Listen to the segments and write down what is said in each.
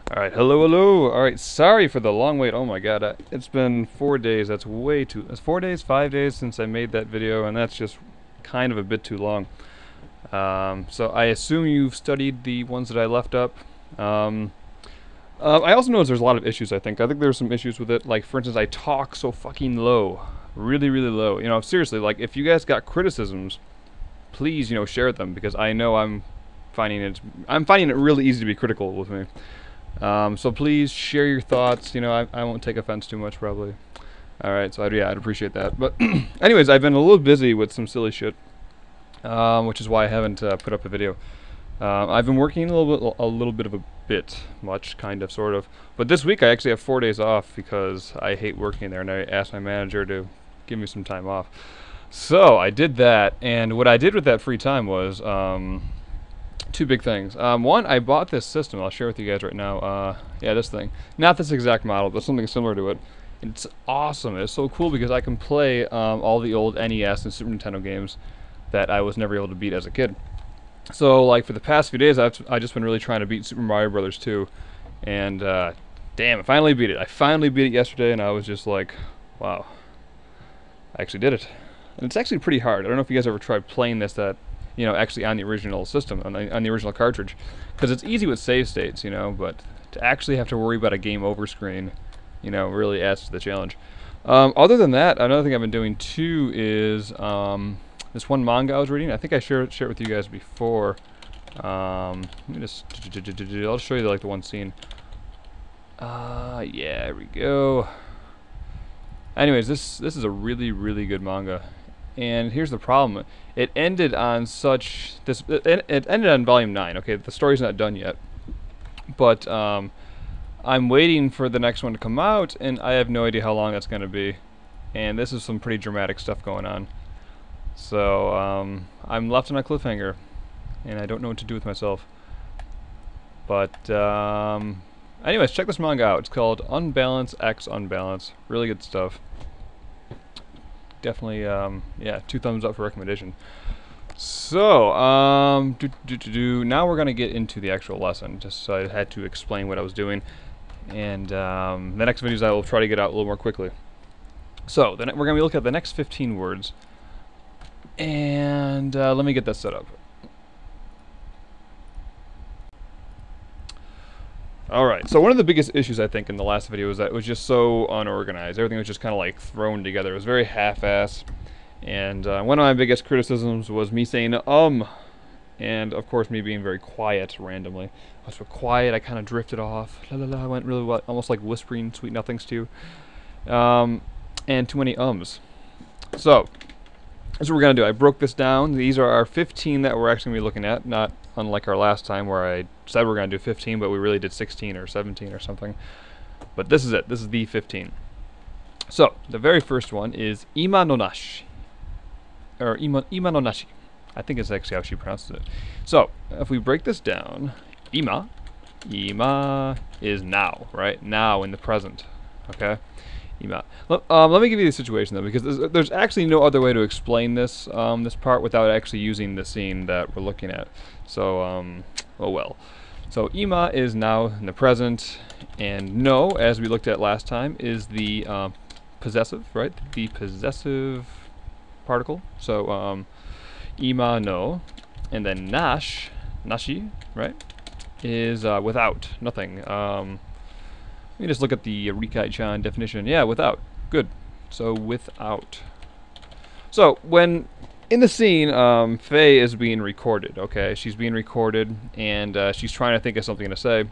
Alright, hello. Alright, sorry for the long wait. Oh my god, it's been 4 days. That's way too... It's 4 days, 5 days since I made that video, and that's just kind of a bit too long. So I assume you've studied the ones that I left up. I also notice there's a lot of issues, I think. There's some issues with it. Like, for instance, I talk so fucking low. Really, really low. You know, seriously, like, if you guys got criticisms, please, share them, because I know I'm finding it really easy to be critical with me. So please share your thoughts. I won't take offense too much, probably. Alright, so I'd appreciate that. But anyways, I've been a little busy with some silly shit, which is why I haven't put up a video. I've been working a little bit much, kind of, sort of. But this week I actually have 4 days off because I hate working there, and I asked my manager to give me some time off. So I did that, and what I did with that free time was two big things. One, I bought this system. I'll share with you guys right now. Yeah, this thing. Not this exact model, but something similar to it. It's awesome. It's so cool because I can play all the old NES and Super Nintendo games that I was never able to beat as a kid. So, like, for the past few days, I've just been really trying to beat Super Mario Brothers 2. And, damn, I finally beat it. I finally beat it yesterday, and I was just like, wow. I actually did it. And it's actually pretty hard. I don't know if you guys ever tried playing this actually on the original system, on the original cartridge. Because it's easy with save states, but to actually have to worry about a game over screen, really adds to the challenge. Other than that, another thing I've been doing too is this one manga I was reading. I think I shared it with you guys before. Let me just... I'll show you like the one scene. Yeah, here we go. Anyways, this is a really, really good manga. And here's the problem. It ended on such... It ended on volume 9. Okay, the story's not done yet. But I'm waiting for the next one to come out, and I have no idea how long that's going to be. And this is some pretty dramatic stuff going on. So, I'm left on a cliffhanger, and I don't know what to do with myself. But, anyways, check this manga out. It's called Unbalance X Unbalance. Really good stuff. Definitely, yeah, 2 thumbs up for recommendation. So, now we're going to get into the actual lesson. Just so I had to explain what I was doing. And the next videos I will try to get out a little more quickly. So, then we're going to look at the next 15 words. And let me get that set up. Alright, so one of the biggest issues I think in the last video was that it was just so unorganized. Everything was just kind of like thrown together. It was very half-ass. And one of my biggest criticisms was me saying and of course me being very quiet randomly. I was so quiet, I kind of drifted off. La la la, I went really well, almost like whispering sweet nothings to you. And too many ums. So, that's what we're going to do. I broke this down. These are our 15 that we're actually going to be looking at, not unlike our last time where I said we're going to do 15, but we really did 16 or 17 or something. But this is it. This is the 15. So, the very first one is ima no nashi. Or ima no nashi. I think it's actually how she pronounces it. So, if we break this down, ima is now, right? Now in the present. Okay? Ima. Let me give you the situation though, because there's actually no other way to explain this this part without actually using the scene that we're looking at. So, oh well. So ima is now in the present, and no, as we looked at last time, is the possessive, right? The possessive particle. So ima no, and then nashi, right, is without, nothing. Let me just look at the Rikai-chan definition. Yeah, without. Good. So, without. So, when in the scene, Faye is being recorded, okay? She's being recorded, and she's trying to think of something to say,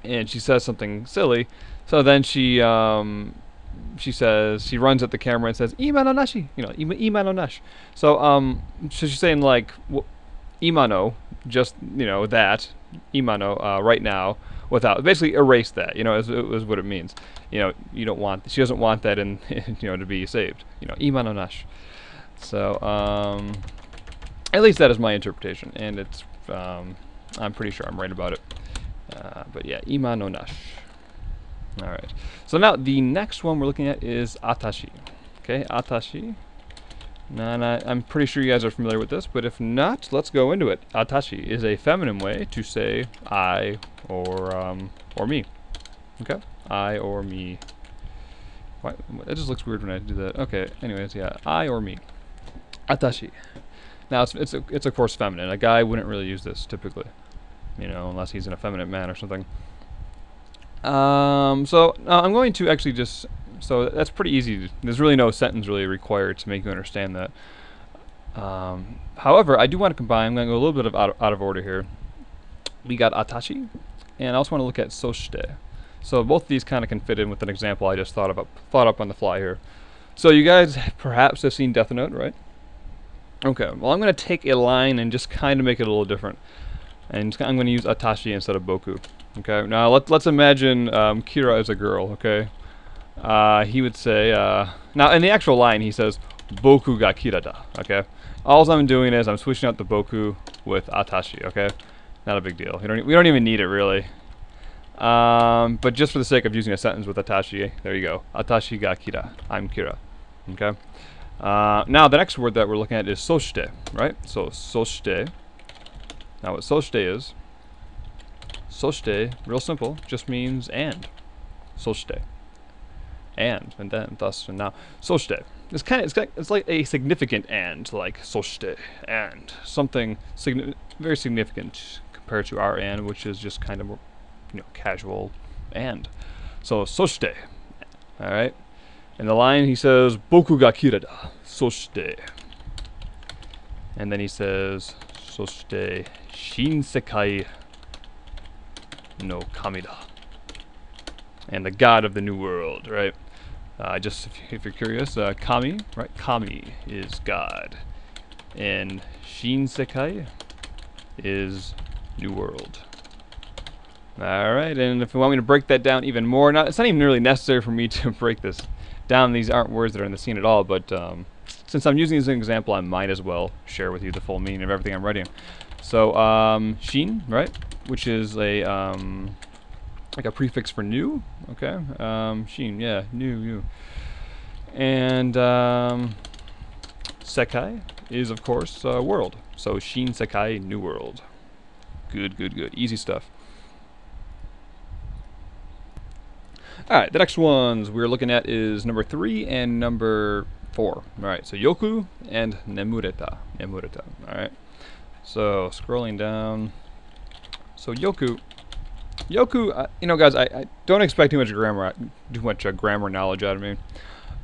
and she says something silly. So then she runs at the camera and says, "Ima no nashi," ima no nash. So, so she's saying like, "Ima no," just that, ima no, right now. Without, basically erase that, is what it means. You don't want, she doesn't want that in, to be saved. Ima no nash. So, at least that is my interpretation, and it's, I'm pretty sure I'm right about it. But yeah, ima no nash. Alright. So now, the next one we're looking at is atashi. Okay, atashi. And I'm pretty sure you guys are familiar with this, but if not, let's go into it. Atashi is a feminine way to say I or me. Okay, I or me. Why, it just looks weird when I do that. Okay, anyways, yeah, I or me. Atashi. Now it's of course feminine. A guy wouldn't really use this typically, you know, unless he's an effeminate man or something. So I'm going to actually just, so that's pretty easy. There's really no sentence really required to make you understand that. However, I do want to combine. I'm going to go a little bit out of order here. We got atashi, and I also want to look at soshite. So both of these kind of can fit in with an example I just thought up on the fly here. So you guys perhaps have seen Death Note, right? Okay, well I'm going to take a line and just kind of make it a little different. And I'm going to use atashi instead of boku. Okay, now let's imagine Kira is a girl, okay? He would say, now in the actual line he says, boku ga kira da, okay? All I'm doing is I'm switching out the boku with atashi, okay? Not a big deal. We don't even need it really. But just for the sake of using a sentence with atashi, there you go. Atashi ga kira. I'm Kira. Okay? Now the next word that we're looking at is soshite, right? So soshite. Now what soshite is, soshite, real simple, just means and. Soshite. And then, thus, and now. Soshite. It's like a significant and, like soshite, and. Something very significant compared to our and, which is just kind of, you know, casual and. So soshite. Alright? In the line he says, boku ga kira da, soshite. And then he says, soshite, shinsekai no kami da. And the god of the new world, right? Just if you're curious, kami, right? Kami is God. And shinsekai is new world. Alright, and if you want me to break that down even more, it's not even really necessary for me to break this down. These aren't words that are in the scene at all, but since I'm using this as an example, I might as well share with you the full meaning of everything I'm writing. So, shin, right? Which is a, like a prefix for new, okay? Shin, yeah, new. And, sekai is, of course, world. So, shin sekai, new world. Good. Easy stuff. Alright, the next ones we're looking at is number 3 and number 4. Alright, so yoku and nemureta. Alright. So, scrolling down. So, yoku, you know, guys, I don't expect too much grammar knowledge out of me.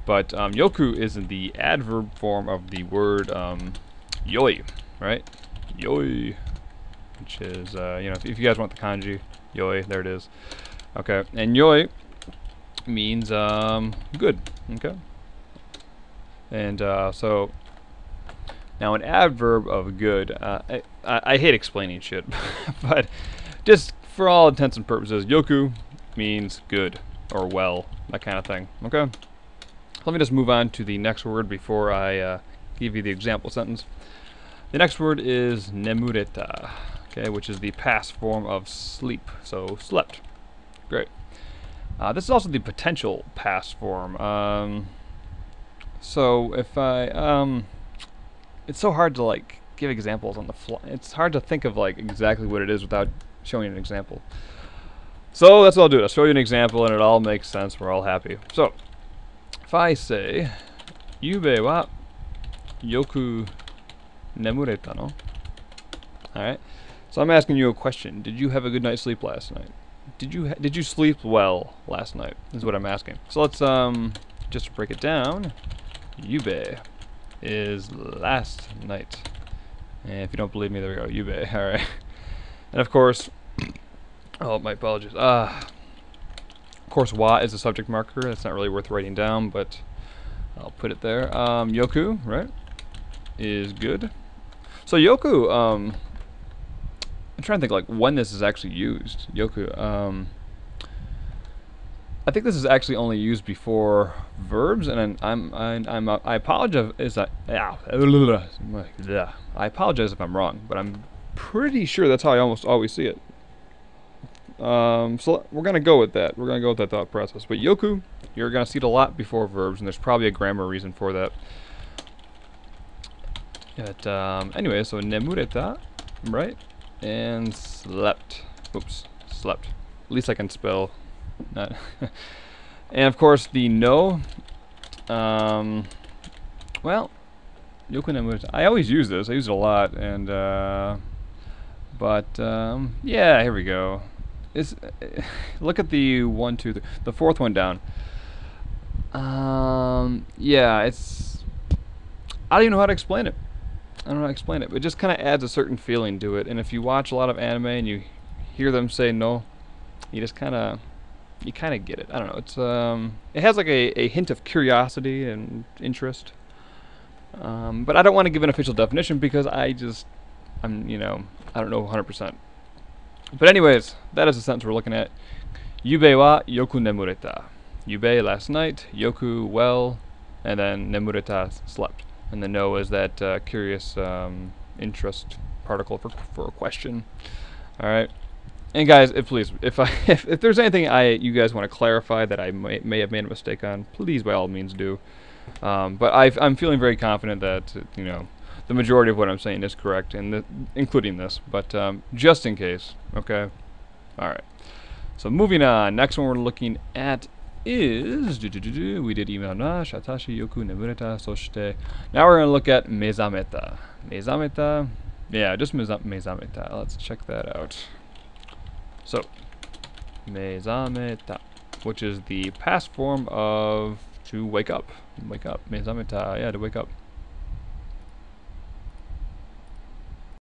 But, yoku is the adverb form of the word, yoi, right? Yoi. Which is, you know, if you guys want the kanji, yoi, there it is. Okay, and yoi means good, okay? And so now an adverb of good, I hate explaining shit, but just for all intents and purposes, yoku means good or well, that kind of thing, okay? Let me just move on to the next word before I give you the example sentence. The next word is nemureta, okay, which is the past form of sleep, so slept. Great. This is also the potential past form. So if I, it's so hard to like give examples on the fly. It's hard to think of like exactly what it is without showing an example. So that's what I'll do. I'll show you an example and it all makes sense. We're all happy. So if I say, Yube wa yoku nemureta no? Alright. So I'm asking you a question. Did you have a good night's sleep last night? Did you sleep well last night? Is what I'm asking. So let's just to break it down. Yube is last night. And if you don't believe me, there we go. Yube. All right. And of course, oh, my apologies. Of course, wa is a subject marker. That's not really worth writing down, but I'll put it there. Yoku, right, is good. So yoku, I'm trying to think like when this is actually used. Yoku. I think this is actually only used before verbs, and I apologize. I apologize if I'm wrong, but I'm pretty sure that's how I almost always see it. So we're gonna go with that. We're gonna go with that thought process. But yoku, you're gonna see it a lot before verbs, and there's probably a grammar reason for that. But anyway, so nemureta, right? And slept. Oops, slept. At least I can spell. Not and of course the no. Well, yoku nemureta. I always use this. I use it a lot, and yeah, here we go. It's look at the 1, 2, the fourth one down. Yeah, it's. I don't even know how to explain it. I don't know how to explain it, but it just kind of adds a certain feeling to it. And if you watch a lot of anime and you hear them say no, you just kind of get it. I don't know. It's it has like a hint of curiosity and interest. But I don't want to give an official definition because I don't know 100%. But anyways, that is the sentence we're looking at. Yube wa yoku nemureta. Yube, last night. Yoku, well. And then nemureta, slept. And the no is that curious interest particle for a question. All right. And guys, if there's anything you guys want to clarify that I may have made a mistake on, please by all means do. But I'm feeling very confident that the majority of what I'm saying is correct, and including this. But just in case, okay. All right. So moving on. Next one we're looking at is we did imano mushi, atashi yoku nemureta, soshite. Now we're going to look at mezameta. Mezameta. Yeah, just mezameta. Let's check that out. So, mezameta, which is the past form of to wake up. Wake up. Mezameta, yeah, to wake up.